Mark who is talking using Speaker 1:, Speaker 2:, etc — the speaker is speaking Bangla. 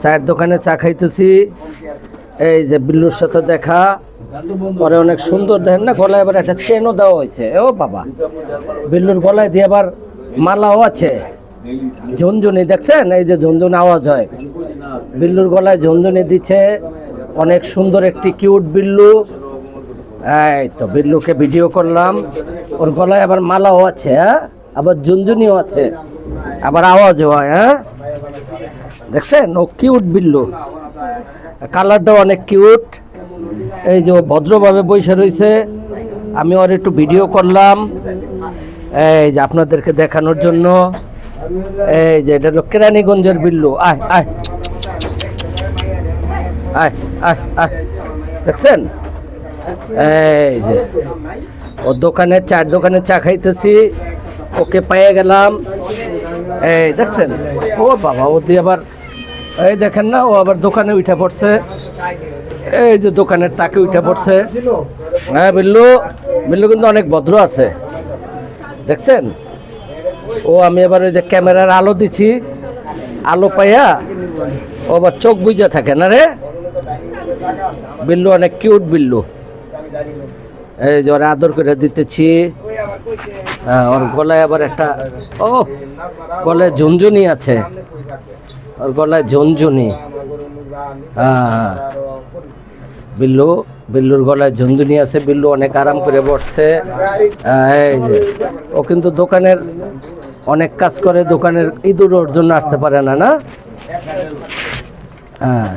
Speaker 1: চায়ের দোকানে চা খাইতেছি। এই যে বিল্লুর সাথে দেখা, পরে অনেক সুন্দর দেখেন না, গলায় আবার একটা চেনও দেওয়া হয়েছে। ও বাবা, বিল্লুর গলায় দিয়ে আবার মালাও আছে, ঝুনঝুনি দেখছেন, এই যে ঝুনঝুনি আওয়াজ হয়, বিল্লুর গলায় ঝুনঝুনি দিচ্ছে। অনেক সুন্দর একটি কিউট বিল্লু। এই তো বিল্লুকে ভিডিও করলাম, ওর গলায় আবার মালাও আছে, হ্যাঁ, আবার ঝুনঝুনিও আছে, আবার আওয়াজও হয়। হ্যাঁ, দেখছেন, ও কিউট বিল্লু, কালারটাও অনেক কিউট। এই যে ভদ্রভাবে বসে রয়েছে, আমি ওর একটু ভিডিও করলাম এই যে আপনাদেরকে দেখানোর জন্য। এই যে এটা হলো কেরানীগঞ্জের বিল্লু। আয় আয় আয় আয় আয়, দেখছেন, এই যে ওর দোকানে, চায়ের দোকানে চা খাইতেছি, ওকে পেয়ে গেলাম। এই দেখছেন, ও বাবা, ও দিয়ে আবার এই দেখেন না, ও আবার দোকানে উঠে পড়ছে। এই যে দোকানের তাকে উঠে পড়ছে। হ্যাঁ, বিল্লু বিল্লু কিন্তু অনেক ভদ্র আছে, দেখছেন। ও আমি এবার ওই যে ক্যামেরার আলো দিছি, আলো পাইয়া ও আবার চোখ বুঝে থাকে না রে। বিল্লু অনেক কিউট বিল্লু। এই যে ওরা আদর করে দিতেছি। ওর গলায় আবার একটা, ও গলায় ঝুনঝুনি আছে, ওর গলায় ঝুনঝুনি। হ্যাঁ, বিল্লু, বিল্লুর গলায় ঝুনঝুনি আছে। বিল্লু অনেক আরাম করে বসছে। এই যে ও কিন্তু দোকানের অনেক কাজ করে, দোকানের ইঁদুরের জন্য আসতে পারে না, না। হ্যাঁ।